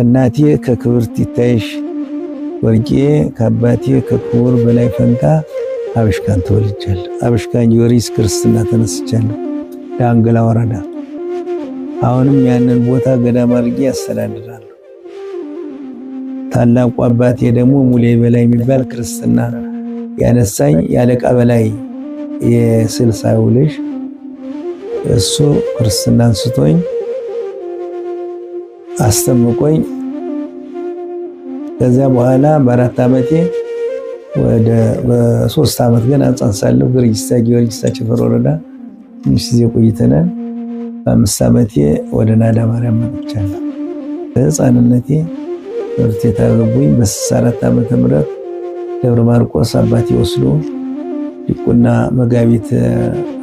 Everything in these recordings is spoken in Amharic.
ከእናቴ ከክብርት ይታይሽ ወርቄ ከአባቴ ከክቡር በላይ ፈንታ አብሽካን ተወልጃለሁ። አብሽካን ጊዮርጊስ ክርስትና ተነስቻለሁ ዳንግላ ወረዳ። አሁንም ያንን ቦታ ገዳም አድርጌ ያስተዳድራለሁ። ታላቁ አባቴ ደግሞ ሙሌ በላይ የሚባል ክርስትና ያነሳኝ ያለቃ በላይ የስልሳው ልጅ እሱ ክርስትና አንስቶኝ አስተምቆኝ ከዛ በኋላ በ4 ዓመቴ ወደ በ3 ዓመት ገና ጸንሳለሁ ጊዮርጊስ አቸፈር ወረዳ ትንሽ ጊዜ ቆይተናል። በ5 ዓመቴ ወደ ናዳ ማርያም መጥቻለሁ። በሕፃንነቴ ትምህርት የታገቡኝ በ64 ዓመተ ምህረት ደብረ ማርቆስ አባቴ ወስዶ ዲቁና መጋቢት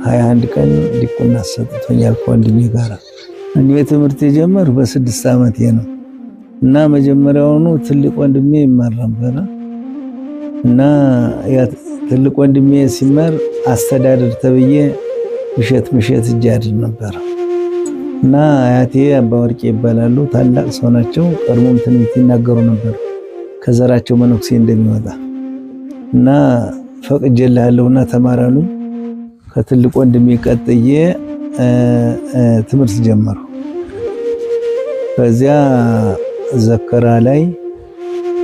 21 ቀን ዲቁና ሰጥቶኛል ከወንድሜ ጋር። እኔ ትምህርት የጀመርኩ በ6 ዓመቴ ነው እና መጀመሪያውኑ ትልቅ ወንድሜ ይማር ነበር እና ያ ትልቅ ወንድሜ ሲማር አስተዳደር ተብዬ ምሸት እጃድር ነበር እና አያቴ አባ ወርቄ ይባላሉ። ታላቅ ሰው ናቸው። ቀድሞም ትንቢት ይናገሩ ነበር ከዘራቸው መነኩሴ እንደሚወጣ እና ፈቅጄልሃለሁና ተማራሉኝ። ከትልቅ ወንድሜ ቀጥዬ ትምህርት ጀመርኩ። በዚያ ዘከራ ላይ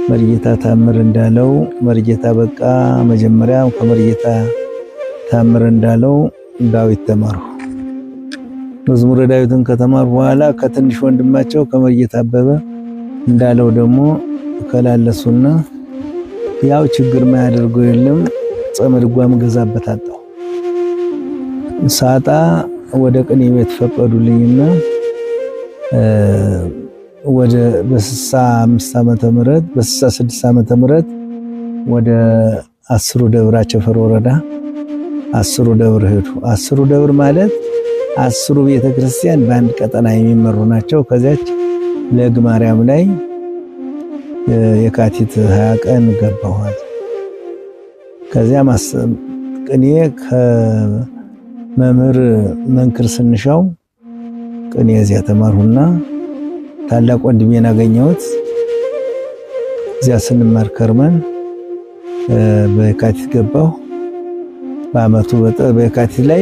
መርጌታ ታምር እንዳለው መርጌታ በቃ መጀመሪያ ከመርጌታ ታምር እንዳለው ዳዊት ተማርኩ። መዝሙረ ዳዊትን ከተማርኩ በኋላ ከትንሽ ወንድማቸው ከመርጌታ አበበ እንዳለው ደግሞ ከላለሱና ያው ችግር ማያደርገው የለም ጸመድ ጓም ገዛበት አጣው። ሳጣ ወደ ቅኔ ቤት ፈቀዱልኝና ወደ በ65 ዓመተ ምህረት በ66 ዓመተ ምህረት ወደ 10 ደብር አቸፈር ወረዳ 10 ደብር ሄዱ። 10 ደብር ማለት 10 ቤተክርስቲያን በአንድ ቀጠና የሚመሩ ናቸው። ከዚያች ለግ ማርያም ላይ የካቲት 20 ቀን ገባኋት። ከዚያ ቅኔ ከመምህር መንክር ስንሻው ቅኔ እዚያ ተማርሁና ታላቅ ወንድሜን አገኘሁት። እዚያ ስንማር ከርመን በየካቲት ገባሁ። በአመቱ በየካቲት ላይ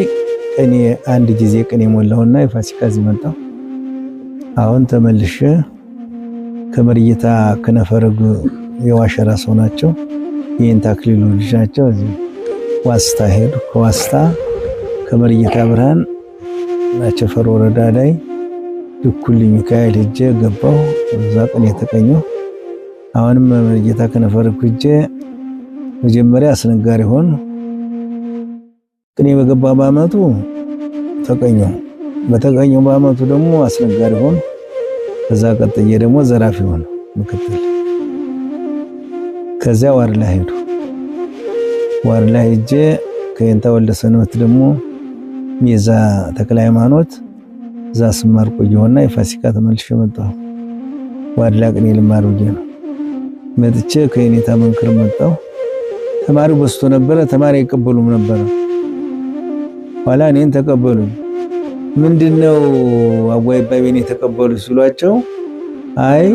ቅኔ አንድ ጊዜ ቅኔ ሞላሁና የፋሲካ እዚህ መጣሁ። አሁን ተመልሼ ከመርጌታ ከነፈረግ የዋሸራ ሰው ናቸው። ይህን ታክሊሉ ልጅ ናቸው። እዚህ ዋስታ ሄዱ። ከዋስታ ከመርጌታ ብርሃን አቸፈር ወረዳ ላይ ድኩል ሚካኤል ሄጄ ገባሁ። እዛ ቅኔ ተቀኘሁ። አሁንም መርጌታ ከነፈረግ ሄጄ መጀመሪያ አስነጋሪ ሆን ቅኔ በገባ በአመቱ ተቀኘሁ። በተቀኘሁ በአመቱ ደግሞ አስነጋሪ ሆን ከዛ ቀጥዬ ደግሞ ዘራፊ ሆነ ምክትል። ከዚያ ዋርላ ሄዱ። ዋርላ ሄጄ ከየንታ ወልደ ሰንበት ደግሞ ሚዛ ተክለ ሃይማኖት እዛ ስማር ቆየሁና የፋሲካ ተመልሼ መጣሁ። ዋርላ ቅኔ ልማር ብዬ ነው መጥቼ ከየኔታ መንክር መጣሁ። ተማሪው በስቶ ነበረ። ተማሪ አይቀበሉም ነበረ። ኋላ እኔን ተቀበሉኝ። ምንድነው አዋይ ባይኔ ተቀበሉ ሲሏቸው አይ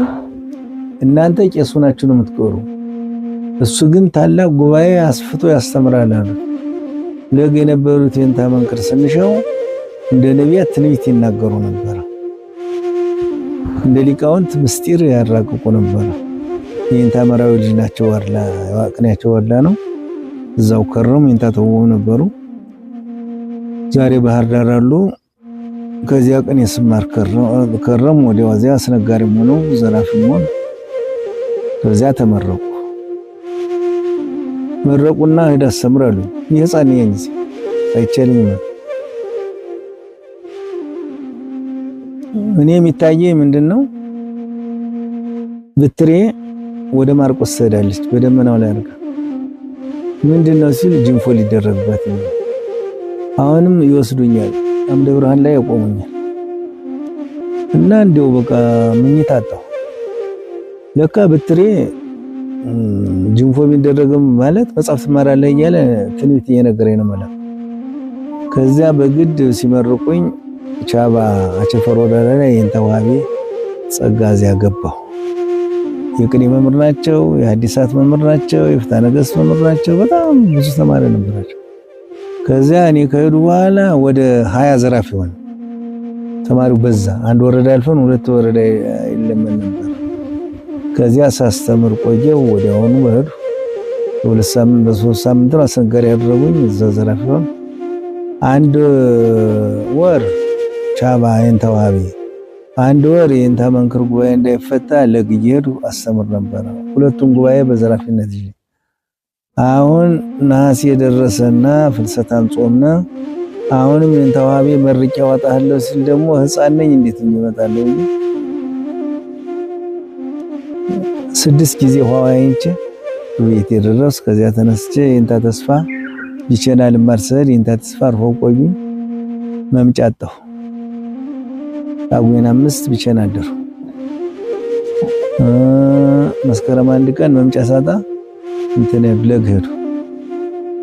እናንተ ቄሱ ናችሁ ነው የምትቀሩ፣ እሱ ግን ታላቅ ጉባኤ አስፍቶ ያስተምራል አሉ። ለግ የነበሩት የንታ መንክር ስንሻው እንደ ነቢያት ትንቢት ይናገሩ ነበር። እንደ ሊቃውንት ምስጢር ያራቅቁ ነበር። የንታ መራዊ ልጅ ናቸው። ዋርላ ቅኔያቸው ዋርላ ነው። እዛው ከረሙ የንታ ተወው ነበሩ። ዛሬ ባህር ዳር አሉ። ከዚያ ቀን የስማር ከረም ወዲያው እዚያ አስነጋሪም ሆነው ዘራፊም ሆነ። ከዚያ ተመረቁ። መረቁና ሄዳ አስተምራሉ። የህፃን ነኝ አይቻልም። እኔ የሚታየኝ ምንድነው ብትሬ ወደ ማርቆስ ትሄዳለች በደመናው ላይ አርጋ ምንድነው ሲል ጅንፎ ሊደረግባት ነው። አሁንም ይወስዱኛል አምደ ብርሃን ላይ ያቆሙኛል እና እንደው በቃ ምኝታ አጣሁ። ለካ ብትሬ ጅንፎ ቢደረግም ማለት መጽሐፍ ትማራለህ እያለ ትንቢት እየነገረኝ ነው ማለት። ከዚያ በግድ ሲመርቁኝ ቻባ አቸፈር ወረዳ ላይ የንታ ዋቢ ጸጋ እዚያ ገባሁ። የቅኔ መምህር ናቸው፣ የሐዲሳት መምህር ናቸው፣ የፍትሐ ነገሥት መምህር ናቸው። በጣም ብዙ ተማሪ ነበራቸው። ከዚያ እኔ ከሄዱ በኋላ ወደ 20 ዘራፊ ሆነ። ተማሪው በዛ። አንድ ወረዳ አልፈን 2 ወረዳ ይለመን ነበር። ከዚያ ሳስተምር ቆየው። ወዲያውኑ በሄዱ በ2 ሳምንት በ3 ሳምንት አስነጋሪ ያደረጉኝ። እዛ ዘራፊ ሆነ። 1 ወር ቻባ የንተዋቢ 1 ወር የእንታ መንክር ጉባኤ እንዳይፈታ ለግየዱ አስተምር ነበር። 2ቱን ጉባኤ በዘራፊነት ይዤ አሁን ነሐሴ የደረሰና ፍልሰታን ጾምና አሁንም የንተዋቢ መርቄ ያወጣለሁ ሲል ደግሞ ሕፃን ነኝ እንዴት ይመጣለሁ? 6 ጊዜ ሆዋይንቼ ቤት የደረስ። ከዚያ ተነስቼ የእንታ ተስፋ ይቸናል ማርሰል የእንታ ተስፋ አርፎ ቆዩ። መምጫጣው ጳጉሜን 5 ብቻዬን አደርኩ። መስከረም 1 ቀን መምጫ ሳጣ እንትን ብለግ ሄዱ።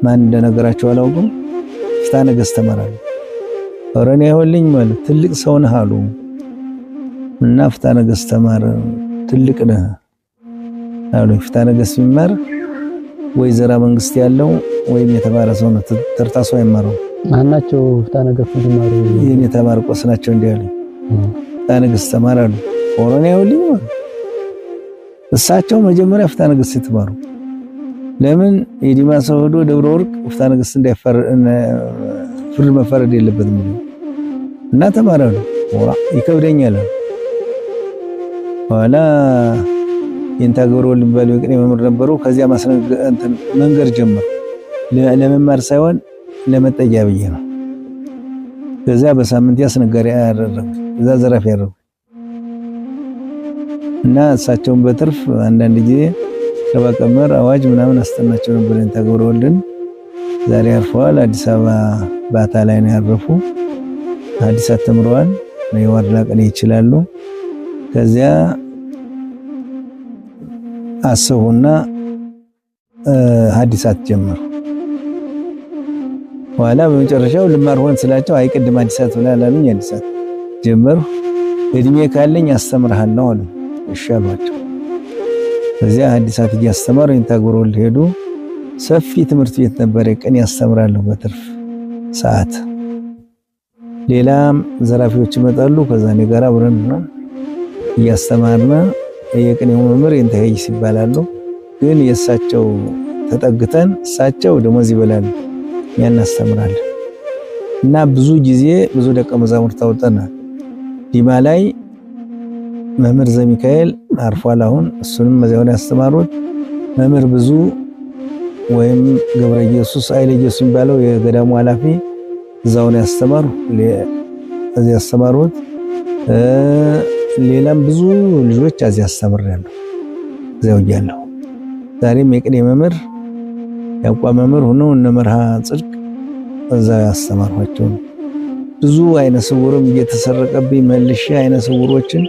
ማን እንደነገራቸው አላውቅም። ፍትሐ ነገሥት ተማራለሁ። ወረኔ አይሆንልኝ ማለት ትልቅ ሰው ነህ አሉ እና ፍትሐ ነገሥት ተማር ትልቅ ነህ አሉ። ፍትሐ ነገሥት የሚማር ወይ ዘራ መንግስት ያለው ወይም የተማረ ሰው ነው። ተርታ ሰው አይማረው። ማናቸው ፍትሐ ነገሥት እንዲማሩ የኔ ተማርቆስ ናቸው እንዲያሉ ፍትሐ ነገሥት ተማራሉ። ወረኔ አይሆንልኝ ማለት እሳቸው መጀመሪያ ፍትሐ ነገሥት የተማሩ ለምን የዲማ ሰው ሄዶ ደብረ ወርቅ ፍትሐ ነገሥት እንዳይፈር ፍርድ መፈረድ የለበትም እና ተማራሉ። ወራ ይከብደኛል። ኋላ የእንታ ገብረ ወልድ የሚባሉ የቅኔ መምህር ነበሩ። ከዚያ መንገድ ጀመር። ለመማር ሳይሆን ለመጠጊያ ብዬ ነው። ከዚያ በሳምንት አስነጋሪ ያደረጉ እዛ ዘራፊ ያደረጉ እና እሳቸውን በትርፍ አንዳንድ ጊዜ ለባቀመር አዋጅ ምናምን አስተናቸው ነበር። የእንታ ገብረ ወልድን ዛሬ አርፈዋል። አዲስ አበባ ባታ ላይ ነው ያረፉ። ሐዲሳት ተምረዋል። የዋርላ ቅኔ ይችላሉ። ከዚያ አሰቡና ሐዲሳት ጀመሩ። ኋላ በመጨረሻው ልማር ሆን ስላቸው አይቀድም ሐዲሳት ብላለኝ። ሐዲሳት ጀመሩ። እድሜ ካለኝ አስተምርሃለሁ አሉ። እሺ አሏቸው። ከዚያ ሐዲሳት እያስተማሩ የእንታ ገብረ ወልድ ሄዱ። ሰፊ ትምህርት ቤት ነበር። ቀን ያስተምራሉ በትርፍ ሰዓት። ሌላም ዘራፊዎች ይመጣሉ። ከዛ እኔ ጋር አብረን እያስተማርና የቅኔው መምህር የእንታ ሄይስ ይባላሉ። ግን የእሳቸው ተጠግተን እሳቸው ደሞዝ ይበላሉ፣ እኛ እናስተምራለን። እና ብዙ ጊዜ ብዙ ደቀ መዛሙርት አውጥተናል። ዲማ ላይ መምህር ዘሚካኤል አርፏል። አሁን እሱንም እዚያው ያስተማሩት መምህር ብዙ ወይም ገብረ ኢየሱስ አይለ ኢየሱስ የሚባለው የገዳሙ ኃላፊ እዛው ነው ያስተማሩ። እዚያ ያስተማሩት ሌላም ብዙ ልጆች እዚያ ያስተምራሉ። እዚያው ያለው ዛሬም የቅኔ መምህር ያቋ መምህር ሆነው እነ መርሃ ጽድቅ እዛ ያስተማሯቸው። ብዙ አይነ ስውርም እየተሰረቀብኝ መልሼ አይነ ስውሮችን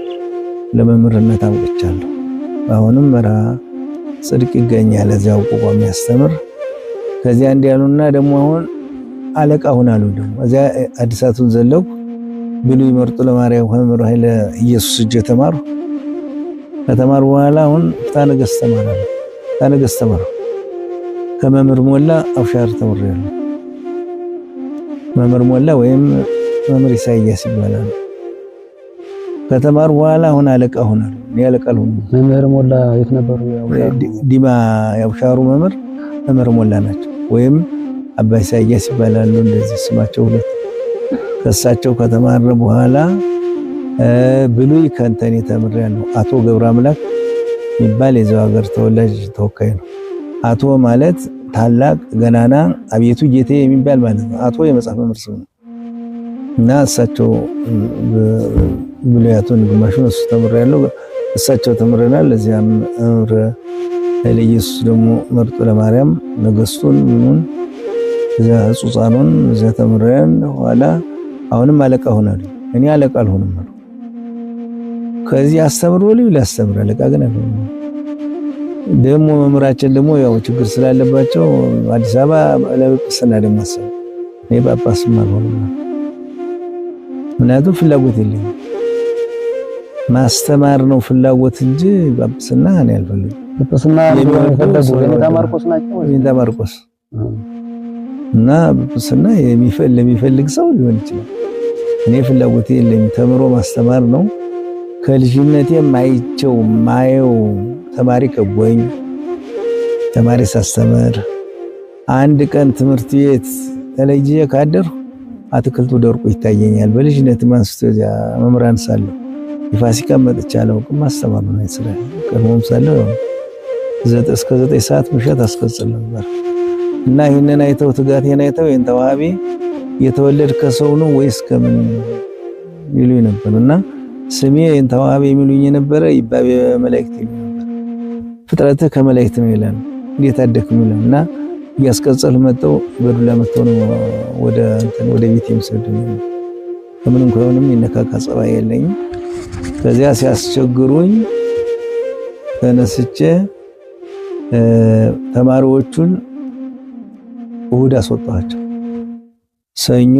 ለመምህርነት አብቅቻለሁ። አሁንም መርሃ ጽድቅ ይገኛል እዚያው ቆቆም ያስተምር። ከዚያ እንዲያሉና ደግሞ አሁን አለቃ ሆናሉ። ደግሞ እዚያ ሐዲሳቱን ዘለቁ። ብሉይ መርጦ ለማርያም መምህር ኃይለ ኢየሱስ እጅ ተማሩ። ከተማሩ በኋላ አሁን ፍትሐ ነገሥት ተማራሉ። ፍትሐ ነገሥት ተማሩ። ከመምህር ሞላ አብሻር ተምሬያለሁ። መምህር ሞላ ወይም መምህር ኢሳይያስ ይባላል። ከተማሩ በኋላ አሁን አለቃ ሆናሉ። ያለቃ ሆኑ። መምህር ሞላ የት ነበሩ? ዲማ ያብሻሩ መምህር ሞላ ናቸው። ወይም አባ ኢሳይያስ ይባላሉ። እንደዚህ ስማቸው ሁለት። ከሳቸው ከተማረ በኋላ ብሉይ ከንተኔ ተምሬያለሁ። አቶ ገብረ አምላክ የሚባል የዛው ሀገር ተወላጅ ተወካይ ነው። አቶ ማለት ታላቅ ገናና አቤቱ ጌታዬ የሚባል ማለት ነው። አቶ የመጽሐፍ መምህር ስም ነው እና እሳቸው ብሉያቱን ግማሹን እሱ ተምሬያለሁ። እሳቸው ተምረናል። እዚያም መምህር ኃይለ ኢየሱስ ደግሞ መርጦ ለማርያም ነገስቱን ምኑን እዚያ ጹጻኑን እዚያ ተምረን ኋላ አሁንም አለቃ ሆናሉ። እኔ አለቃ አልሆንም ማለት ከዚህ አስተምሮ ላስተምር አለቃ ግን አልሆንም። ደግሞ መምህራችን ደግሞ ያው ችግር ስላለባቸው አዲስ አበባ ለጵጵስና ደግሞ አሰብ እኔ ጳጳስም አልሆንም። ምክንያቱም ፍላጎት የለኝም። ማስተማር ነው ፍላጎት እንጂ ጳጳስና እኔ አልፈልግም። ጳጳስና የሚፈልጉ የኔታ ማርቆስ ናቸው። የኔታ ማርቆስ እና ጳጳስና የሚፈልግ ሰው ሊሆን ይችላል። እኔ ፍላጎቴ የለኝም። ተምሮ ማስተማር ነው። ከልጅነቴ ማየው ተማሪ ከቦኝ ተማሪ ሳስተምር አንድ ቀን ትምህርት ቤት ተለይጄ ካደርኩ አትክልቱ ደርቆ ይታየኛል። በልጅነት ማንስቶ መምራን ሳለሁ የፋሲካ መጥቻለሁ። ማስተማር ነው ስራ ቀርሞም ሳለሁ እስከ 9 ሰዓት ምሽት አስቀጽል ነበር እና ይሄንን አይተው ትጋቴን አይተው ይሄን ተዋቢ የተወለድ ከሰው ነው ወይስ ከምን ይሉኝ ነበርና ስሜ ይሄን ተዋቢ የሚሉኝ ነበር። ይባቤ መላእክት ነበር። ፍጥረትህ ከመላእክት ነው ይላል። እንዴት አደክም ይላልና ያስቀጽል መጣው በዱላ መጥተው ነው ወደ ቤት የሚሰዱኝ። ከምንም ከሆነም ይነካካ ጸባይ የለኝም። ከዚያ ሲያስቸግሩኝ ተነስቼ ተማሪዎቹን እሁድ አስወጣቸው። ሰኞ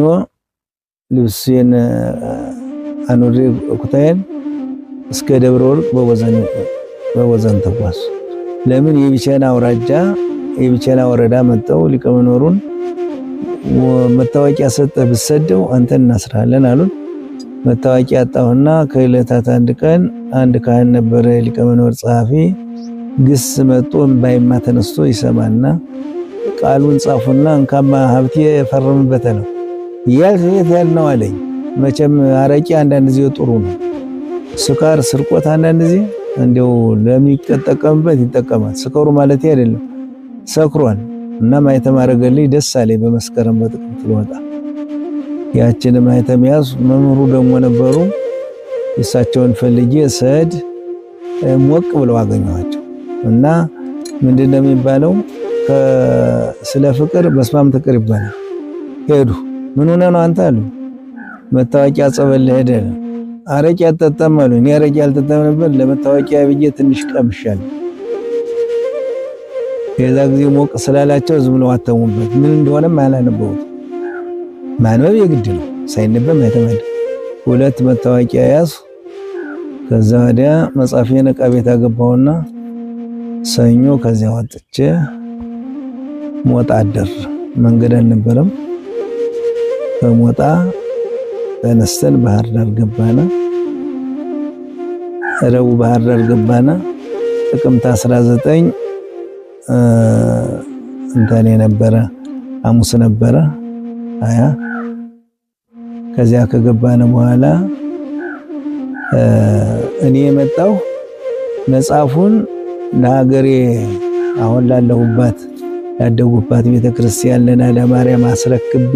ልብሴን አኑሬ ኩታዬን እስከ ደብረ ወርቅ በወዘን ተጓዝ። ለምን የቢቸና አውራጃ የቢቸና ወረዳ መጣው ሊቀመኖሩን መታወቂያ ሰጠ ብሰደው አንተን እናስራለን አሉን። መታወቂያ አጣውና ከዕለታት አንድ ቀን አንድ ካህን ነበረ ሊቀመኖር ጸሐፊ ግስ መጥቶ ባይማ ተነስቶ ይሰማና ቃሉን ጻፉና እንካማ ሀብቴ ፈርምበት ነው የት ያልነው አለኝ። መቼም አረቂ አንዳንድ ጊዜ ጥሩ ነው። ስካር ስርቆት አንዳንድ ጊዜ እንደው ለሚጠቀምበት ይጠቀማል። ስከሩ ማለት አይደለም ሰክሯል እና ማይተም አረገልኝ። ደስ አለኝ። በመስከረም በጥቅምት ልወጣ ያችን ማይተም ያዝ። መምህሩ ደግሞ ነበሩ። እሳቸውን ፈልጌ ሰድ ሞቅ ብለው አገኘኋቸው እና ምንድነው የሚባለው ስለ ፍቅር በስማም ትቅር ይባላል። ሄዱ። ምን ሆነ ነው አንተ አሉ። መታወቂያ ጸበል ሄደ። አረቂ አጠጣም አሉ። እኔ አረቂ አልጠጣም ነበር። ለመታወቂያ ብዬ ትንሽ ቀምሻለሁ። የዛ ጊዜ ሞቅ ስላላቸው ዝም ብለው አተሙበት። ምን እንደሆነም አላነበቡት። ማንበብ የግድ ነው። ሳይነበብ አይተማድ። 2 መታወቂያ ያዝ። ከዛ ወዲያ መጻፊያን ዕቃ ቤት አገባውና ሰኞ ከዚያ ወጥቼ ሞጣ አደር። መንገድ አልነበረም። ከሞጣ ተነስተን ባህር ዳር ገባና ረቡዕ ባህር ዳር ገባና ጥቅምት 19 እንተኔ ነበረ ሐሙስ ነበረ 20 ከዚያ ከገባነ በኋላ እኔ የመጣው መጽሐፉን ለሀገሬ አሁን ላለሁባት ያደጉባት ቤተክርስቲያን ለናዳ ማርያም አስረክቤ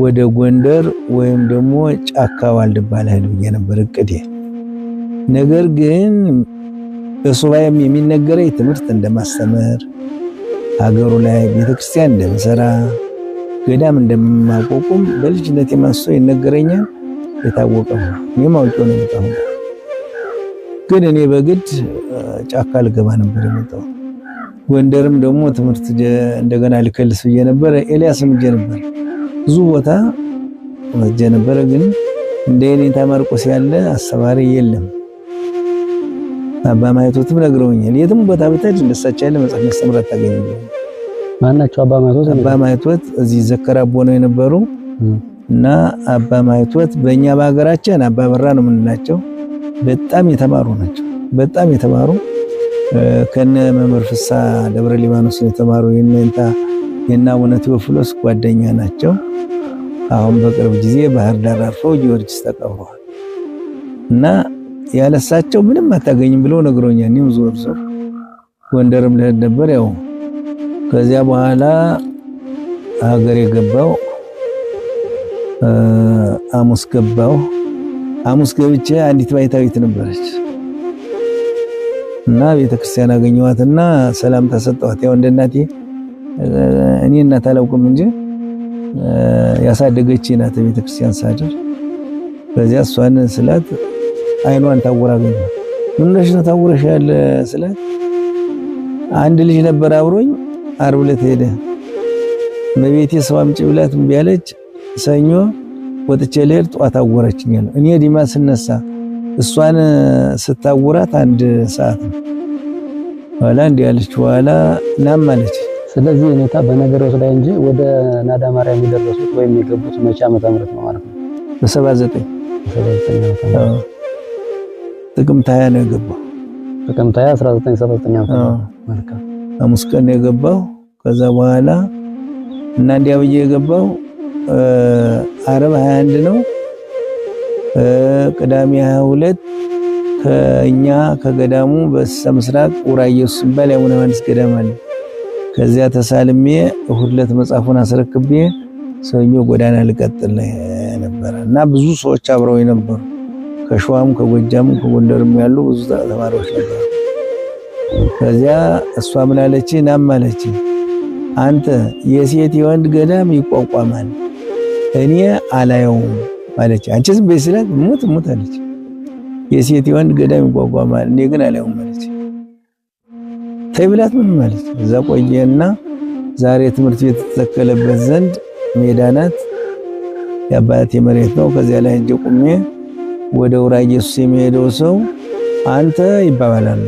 ወደ ጎንደር ወይም ደግሞ ጫካ ዋልድባ ልሄድ ብዬ ነበር እቅዴ። ነገር ግን በሱባኤም የሚነገረኝ ትምህርት እንደማስተምር ሀገሩ ላይ ቤተክርስቲያን እንደምሰራ ገዳም እንደማቋቁም በልጅነቴ ማንስቶ ይነገረኛል። የታወቀ ነው። እኔም አውቄው ነው የመጣው። ግን እኔ በግድ ጫካ ልገባ ነበር የመጣው። ጎንደርም ደግሞ ትምህርት እንደገና ልከልስ ብዬ ነበር። ኤልያስም ሄጄ ነበር። ብዙ ቦታ ሄጄ ነበር። ግን እንደ የኔታ ማርቆስ ያለ አስተማሪ የለም። አባ ማይቶትም ነግረውኛል። የትም ቦታ ብትሄድ እንደሳቸው ያለ መጽሐፍ ማስተማር አታገኝም። ማናቸው አባ ማይቶት? አባ ማይቶት እዚህ ዘከራቦ ነው የነበሩ እና አባ ማይቶት በእኛ በሀገራችን አባ በራ ነው የምንላቸው። በጣም የተማሩ ናቸው። በጣም የተማሩ ከነ መምህር ፍስሐ ደብረ ሊባኖስ የተማሩ የና አቡነ ቴዎፍሎስ ጓደኛ ናቸው። አሁን በቅርብ ጊዜ ባህር ዳር አርፈው ጊዮርጊስ ተቀብረዋል እና ያለሳቸው ምንም አታገኝም ብለው ነግሮኛል። እኔም ዞር ጎንደርም ልሄድ ነበር። ያው ከዚያ በኋላ ሀገር የገባው ሐሙስ ገባው። ሐሙስ ገብቼ አንዲት ባይታዊት ነበረች እና ቤተክርስቲያን አገኘኋትና ሰላም ተሰጠኋት። ያው እንደ እናቴ እኔ እናት አላውቅም እንጂ ያሳደገችኝ ናት ቤተክርስቲያን ሳድር። በዚያ እሷን ስላት አይኗን ታወራገኝ። ምን ነሽ ነው ታወረሻል ስላት አንድ ልጅ ነበር አብሮኝ ዓርብ ዕለት ሄደ። በቤቴ ሰው አምጪ ብላት እምቢ አለች። ሰኞ ወጥቼ ልሄድ ጧት አወረችኝ። እኔ ዲማ ስነሳ እሷን ስታውራት አንድ ሰዓት ነው። ኋላ እንዲህ ያለች ኋላ ናም አለች። ስለዚህ ሁኔታ በነገሮች ላይ እንጂ ወደ ናዳ ማርያም የደረሱት ወይም የገቡት መቼ ዓመተ ምህረት ነው ማለት ነው? በ79 ጥቅምት 20 ነው የገባው። ጥቅምት 20 1979 መልካም ሐሙስ ቀን ነው የገባው። ከዛ በኋላ እና እንዲያ ብዬ የገባው ዓርብ 21 ነው። ቅዳሜ 22 ከኛ ከገዳሙ በስተምስራቅ ኡራ ኢየሱስ ሲባል ያቡነ ዮሐንስ ገዳም አለ። ከዚያ ተሳልሜ እሁድ ዕለት መጽሐፉን አስረክቤ ሰኞ ጎዳና ልቀጥል ነበር እና ብዙ ሰዎች አብረው ነበሩ። ከሸዋም ከጎጃም ከጎንደርም ያሉ ብዙ ተማሪዎች ነበሩ። ከዚያ እሷ ምን አለች? ናም አለች። አንተ የሴት የወንድ ገዳም ይቋቋማል እኔ አላየውም አለች። አንቺ ዝም በይ ስላት ሙት አለች። የሴት የወንድ ገዳም ይቋቋማል እኔ ግን አላየውም አለች። ተይብላት ምን ማለት እዛ ቆየና ዛሬ ትምህርት ቤት ተተከለበት ዘንድ ሜዳ ናት። የአባቴ መሬት ነው። ከዚያ ላይ እንጂ ቁሜ ወደ ኡራ ኢየሱስ የሚሄደው ሰው አንተ ይባባላል።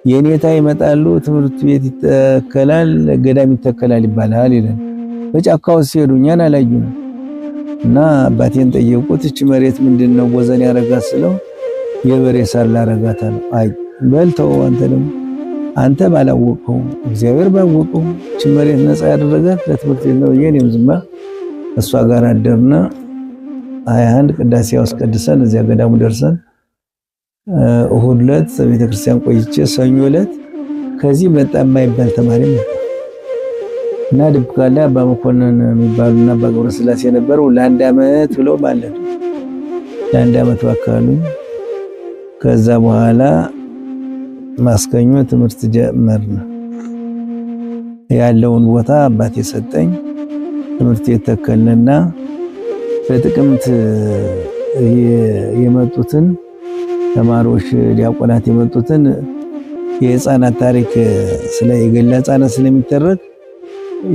የኔታ ይመጣሉ፣ ትምህርት ቤት ይተከላል፣ ገዳም ይተከላል ይባላል ይላል። በጫካው ሲሄዱ እኛን አላዩንም እና አባቴን ጠየቁት። እቺ መሬት ምንድነው ወዘን ያረጋት ስለው የበሬ ሳር ላረጋታል። አይ በልተው አንተ ደግሞ አንተ ባላወቀው እግዚአብሔር ባወቀው እቺ መሬት ነፃ ያደረጋት ለትምህርት ቤት ነው። የኔም ዝማ እሷ ጋር አደርና 21 ቅዳሴ አስቀድሰን እዚያ ገዳሙ ደርሰን እሁድ ዕለት ቤተክርስቲያን ቆይቼ ሰኞ ዕለት ከዚህ መጣ የማይባል ተማሪ መጣ እና ድብቃላ አባ መኮንን የሚባሉና አባ ገብረ ስላሴ ነበሩ። ለአንድ ዓመት ብለው ማለት ለአንድ ዓመት ባካሉ። ከዛ በኋላ ማስከኞ ትምህርት ጀመርን። ያለውን ቦታ አባቴ ሰጠኝ። ትምህርት የተከለና በጥቅምት የመጡትን ተማሪዎች ዲያቆናት የመጡትን የህፃናት ታሪክ ስለ የገላ ህፃናት ስለሚተረክ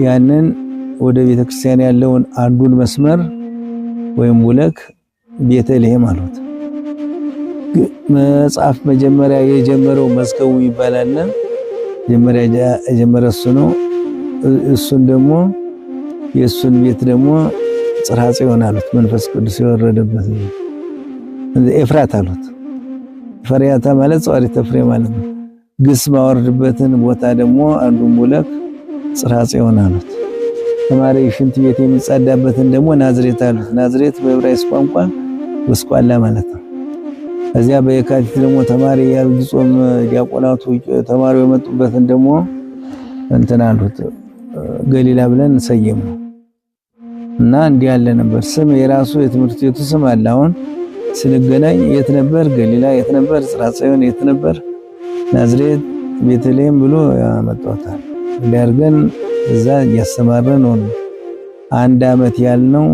ያንን ወደ ቤተክርስቲያን ያለውን አንዱን መስመር ወይም ውለክ ቤተልሔም አሉት። መጽሐፍ መጀመሪያ የጀመረው መስከው ይባላልና መጀመሪያ የጀመረ እሱ ነው። እሱን ደግሞ የእሱን ቤት ደግሞ ጽርሐ ጽዮን አሉት። መንፈስ ቅዱስ የወረደበት ኤፍራት አሉት። ፈሪያታ ማለት ጸዋሪተ ፍሬ ማለት ነው። ግስ ማወርድበትን ቦታ ደግሞ አንዱን ሙለክ ጽርሐ ጽዮን አሉት። ተማሪ ሽንት ቤት የሚጸዳበትን ደግሞ ናዝሬት አሉት። ናዝሬት በዕብራይስጥ ቋንቋ ጎስቋላ ማለት ነው። እዚያ በየካቲት ደግሞ ተማሪ የዐቢይ ጾም ዲያቆናቱ ተማሪው የመጡበትን ደግሞ እንትን አሉት ገሊላ ብለን ሰየመው እና እንዲህ ያለ ነበር። ስም የራሱ የትምህርት ቤቱ ስም አለ። አሁን ስንገናኝ የት ነበር ገሊላ፣ የት ነበር ጽርሐ ጽዮን፣ የት ነበር ናዝሬት፣ ቤተልሔም ብሎ ያመጣታል። እንዲያርገን እዛ ያስተማረን ነው። አንድ ዓመት ያልነው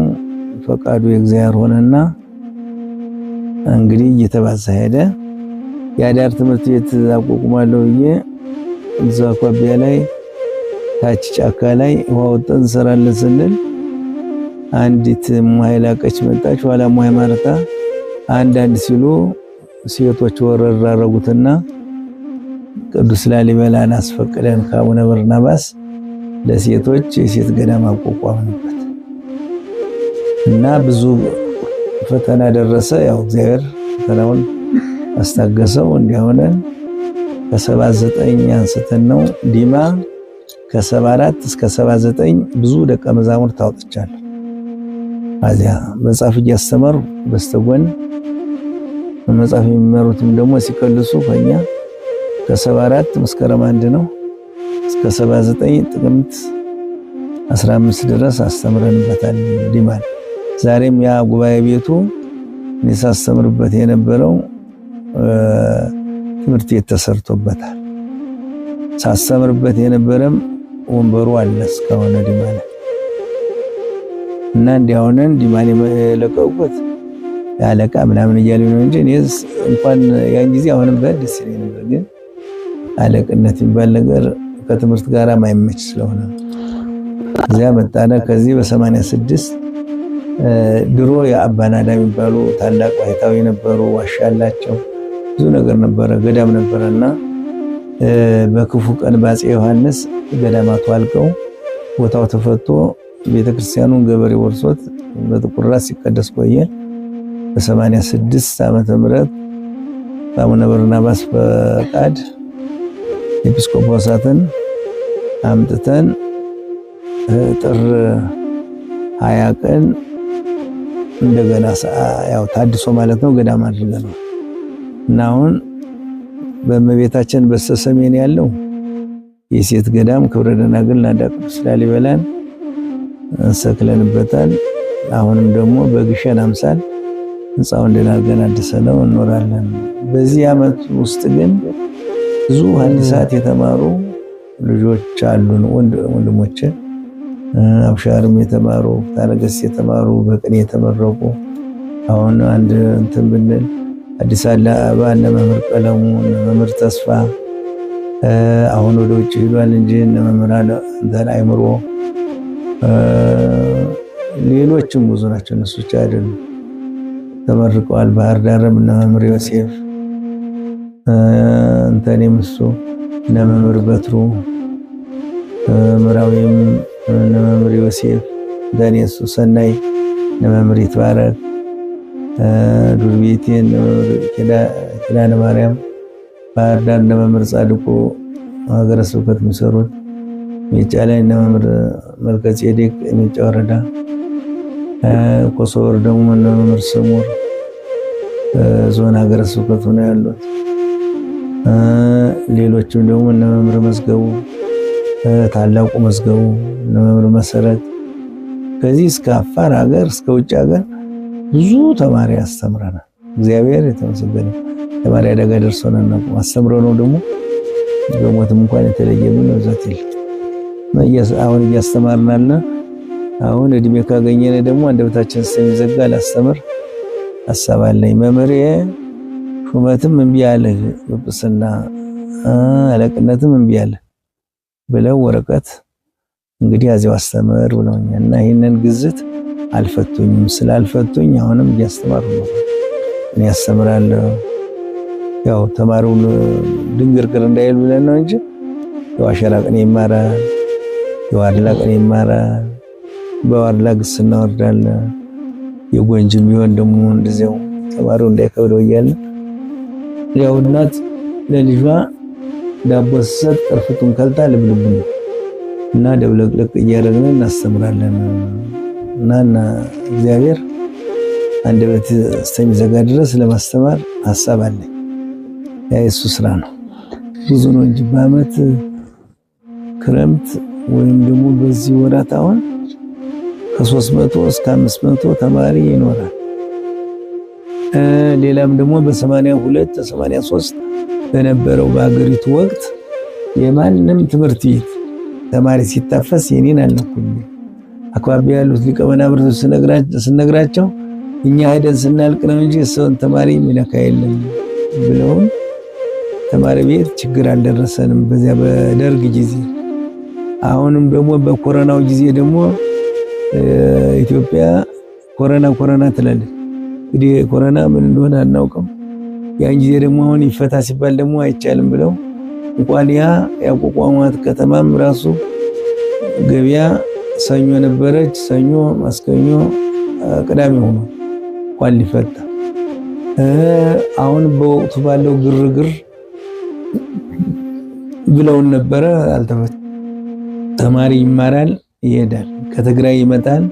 ፈቃዱ የእግዚአብሔር ሆነና እንግዲህ እየተባዛ ሄደ። የአዳር ትምህርት ቤት አቋቁማለሁ ብዬ እዛ አኳቢያ ላይ ታች ጫካ ላይ ውሃ ወጥተን እንሰራለን ስንል አንዲት ሙሃይ ላቀች መጣች። ኋላ ሙሃይ ማርታ አንዳንድ ሲሉ ሴቶች ወረር አደረጉትና ቅዱስ ላሊበላን አስፈቅደን ከአቡነ በርናባስ ለሴቶች የሴት ገዳም አቋቋምንበት እና ብዙ ፈተና ደረሰ። ያው እግዚአብሔር ፈተናውን አስታገሰው። እንዲሆነ ከ79 አንስተን ነው ዲማ ከ74 እስከ 79 ብዙ ደቀ መዛሙርት ታውጥቻለሁ። አዚያ መጽሐፍ እያስተማሩ በስተጎን መጽሐፍ የሚመሩትም ደግሞ ሲከልሱ ከኛ ከ74 መስከረም 1 ነው እስከ 79 ጥቅምት 15 ድረስ አስተምረንበታል ዲማን። ዛሬም ያ ጉባኤ ቤቱ ሳስተምርበት የነበረው ትምህርት ቤት ተሰርቶበታል። ሳስተምርበት የነበረም ወንበሩ አለ እስካሁን ዲማን እና እንዲያውነን ዲማን የለቀቁት ያለቃ ምናምን እያሉ ነው እንጂ እኔስ እንኳን ያን ጊዜ አሁንም በደስ ይለኝ ነበር። ግን አለቅነት የሚባል ነገር ከትምህርት ጋር ማይመች ስለሆነ እዚያ መጣነ። ከዚህ በ86 ድሮ የአባናዳ የሚባሉ ታላቅ ባይታዊ ነበሩ። ዋሻ አላቸው። ብዙ ነገር ነበረ፣ ገዳም ነበረና በክፉ ቀን በአፄ ዮሐንስ ገዳማቱ አልቀው ቦታው ተፈቶ ቤተክርስቲያኑን ገበሬ ወርሶት በጥቁር ራስ ሲቀደስ ቆየ። በ86 ዓመተ ምህረት በአቡነ በርናባስ ፈቃድ ኤጲስቆጶሳትን አምጥተን ጥር 20 ቀን እንደገና ያው ታድሶ ማለት ነው ገዳም አድርገናል። እና አሁን በእመቤታችን በስተሰሜን ያለው የሴት ገዳም ክብረ ደናግል ናዳ ቅዱስ ላሊበላን ሰክለንበታል። አሁንም ደግሞ በግሸን አምሳል ህንጻውን ደናገና አድሰነው እንኖራለን። በዚህ ዓመት ውስጥ ግን ብዙ ሐዲሳት የተማሩ ልጆች አሉን፣ ወንድሞቼ አብሻርም የተማሩ ታነገስ የተማሩ በቅኔ የተመረቁ። አሁን አንድ እንትን ብንል አዲስ አበባ እነ መምህር ቀለሙ እነ መምህር ተስፋ አሁን ወደ ውጭ ሄዷል እንጂ እነ መምህር እንትን አይምሮ ሌሎችም ብዙ ናቸው። እነሱ ብቻ አይደሉም ተመርቀዋል። ባህር ዳርም እነ መምህር ዮሴፍ እንተኔም እሱ እነ መምህር በትሩ ምራዊም እነ መምህር ዮሴፍ ዳንኤል ሰናይ እነ መምህር ይትባረክ ዱርቤቴ እነ መምህር ኪዳነ ማርያም ባህር ዳር እነ መምህር ጻድቁ ሀገረ ስብከት የሚሰሩት ሜጫ ላይ እነ መምህር መልከ ጼዴቅ ሜጫ ወረዳ ኮሶበር ደግሞ እነ መምህር ስሙር ዞን ሀገረ ስብከት ነው ያሉት። ሌሎችም ደግሞ እነ መምህር መዝገቡ ታላቁ መዝገቡ እነ መምህር መሰረት ከዚህ እስከ አፋር ሀገር እስከ ውጭ ሀገር ብዙ ተማሪ አስተምረናል። እግዚአብሔር የተመሰገነ። ተማሪ አደጋ ደርሶናል ነው አስተምረው ነው ደግሞ በሞትም እንኳን የተለየምን ወዛት ይል አሁን እያስተማርናልና አሁን እድሜ ካገኘነ ደግሞ አንደበታችን ስለሚዘጋ ላስተምር አሳባለኝ። መምህር ሹመትም እምቢ አለ፣ ጵጵስና አለቅነትም እምቢ አለ ብለው ወረቀት እንግዲህ አዚያው አስተምር ብለውኛል። እና ይሄንን ግዝት አልፈቱኝም። ስላልፈቱኝ አሁንም እያስተማሩ ነው። እኔ አስተምራለሁ። ያው ተማሪውን ድንግርግር እንዳይል ብለን ነው እንጂ የዋሸራ ቀን ይማራል፣ የዋድላ ቀን ይማራል። በዋድላ ግስ እናወርዳለን። የጎንጅም ቢሆን ደግሞ እንደዚያው ተማሪው እንዳይከብደው እያለ ያው እናት ለልጇ ዳቦ ሰጥ ቅርፍቱን ከልታ ልብልብ እና ደብለቅለቅ እያደረግን እናስተምራለን። እና እግዚአብሔር አንደበት እስከሚዘጋ ድረስ ለማስተማር ሐሳብ አለኝ። የእሱ ስራ ነው። ብዙ ነው እንጂ በዓመት ክረምት ወይም ደግሞ በዚህ ወራት አሁን ከ300 እስከ 500 ተማሪ ይኖራል። ሌላም ደግሞ በ82 83 በነበረው በአገሪቱ ወቅት የማንም ትምህርት ቤት ተማሪ ሲታፈስ የኔን አልነኩልኝ። አካባቢ ያሉት ሊቀ መናብርቶች ስነግራቸው እኛ ሄደን ስናልቅ ነው እንጂ ሰውን ተማሪ የሚነካ የለም ብለውን ተማሪ ቤት ችግር አልደረሰንም በዚያ በደርግ ጊዜ። አሁንም ደግሞ በኮሮናው ጊዜ ደግሞ ኢትዮጵያ ኮሮና ትላለች። እንግዲህ ኮሮና ምን እንደሆነ አናውቅም። ያን ጊዜ ደግሞ አሁን ይፈታ ሲባል ደግሞ አይቻልም ብለው እንኳን ያቋቋሟት ከተማም ራሱ ገበያ ሰኞ ነበረች። ሰኞ፣ ማስከኞ፣ ቅዳሜ ሆኖ እንኳን ሊፈታ አሁን በወቅቱ ባለው ግርግር ብለውን ነበረ። አልተፈታ። ተማሪ ይማራል፣ ይሄዳል። ከትግራይ ይመጣል፣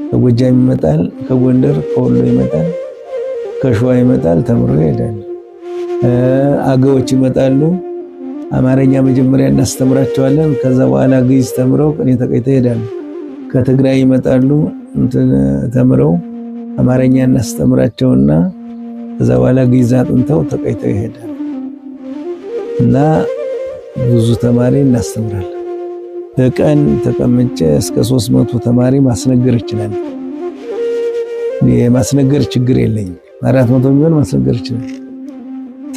ከጎጃም ይመጣል፣ ከጎንደር ከወሎ ይመጣል፣ ከሸዋ ይመጣል፣ ተምሮ ይሄዳል። አገዎች ይመጣሉ። አማርኛ መጀመሪያ እናስተምራቸዋለን። ከዛ በኋላ ግዕዝ ተምረው ቅኔ ተቀይተው ይሄዳሉ። ከትግራይ ይመጣሉ፣ ተምረው አማርኛ እናስተምራቸውና ከዛ በኋላ ግዕዝ አጥንተው ተቀይተው ይሄዳሉ። እና ብዙ ተማሪ እናስተምራለን። በቀን ተቀምጬ እስከ 300 ተማሪ ማስነገር ይችላል። የማስነገር ችግር የለኝም። 400 ቢሆን ማስነገር ይችላል።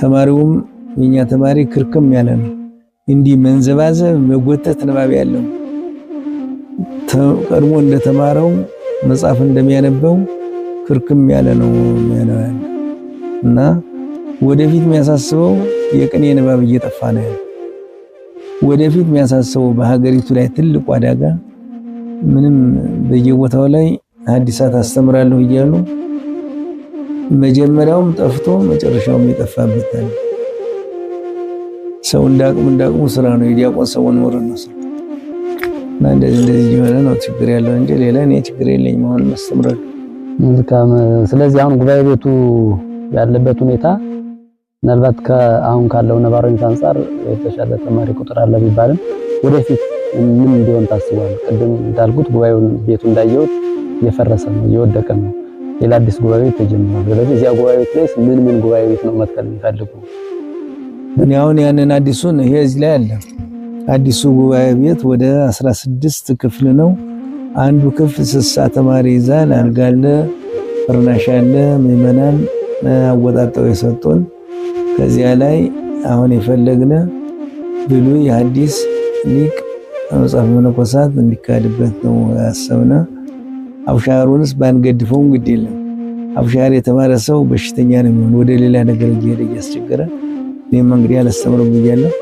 ተማሪውም የኛ ተማሪ ክርክም ያለ ነው። እንዲህ መንዘባዘብ መጎተት ንባብ ያለው ቀድሞ እንደተማረው መጽሐፍ እንደሚያነበው ክርክም ያለ ነው የሚያነው እና ወደፊት የሚያሳስበው የቅኔ ንባብ እየጠፋ ነው ያለው። ወደፊት የሚያሳስበው በሀገሪቱ ላይ ትልቁ አደጋ ምንም በየቦታው ላይ ሐዲሳት አስተምራለሁ እያሉ መጀመሪያውም ጠፍቶ መጨረሻውም የጠፋበት አለ። ሰው እንዳቅሙ ስራ ነው የዲያቆን ሰው ነው ነው እና እንደዚህ የሆነ ነው ችግር ያለው እንጂ ሌላ እኔ ችግር የለኝም። አሁን ማስተምራለሁ። መልካም። ስለዚህ አሁን ጉባኤ ቤቱ ያለበት ሁኔታ ምናልባት ከአሁን ካለው ነባራዊ አንፃር የተሻለ ተማሪ ቁጥር አለ ቢባልም ወደፊት ምን እንዲሆን ታስቧል? ቅድም እንዳልኩት ጉባኤውን ቤቱ እንዳየሁት እየፈረሰ ነው፣ እየወደቀ ነው። ሌላ አዲስ ጉባኤ ቤት ተጀምሯል። ስለዚህ እዚያ ጉባኤ ቤት ላይ ምን ጉባኤ ቤት ነው መትከል የሚፈልጉ? እኔ አሁን ያንን አዲሱን ይሄ እዚህ ላይ አለ። አዲሱ ጉባኤ ቤት ወደ 16 ክፍል ነው። አንዱ ክፍል 60 ተማሪ ይዛል። አልጋ አለ፣ ፍርናሽ አለ። ምዕመናን አወጣጣው የሰጡን ከዚያ ላይ አሁን የፈለግነ ብሉይ ሐዲስ ሊቅ መጽሐፈ መነኮሳት እንዲካድበት ነው ያሰብነ። አብሻሩንስ ባንገድፈው እንግዲህ የለም። አብሻር የተማረ ሰው በሽተኛ ነው የሚሆን፣ ወደ ሌላ ነገር እየሄደ እያስቸገረ እኔም እንግዲህ አላስተምርም ብያለሁ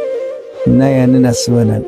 እና ያንን አስበናል።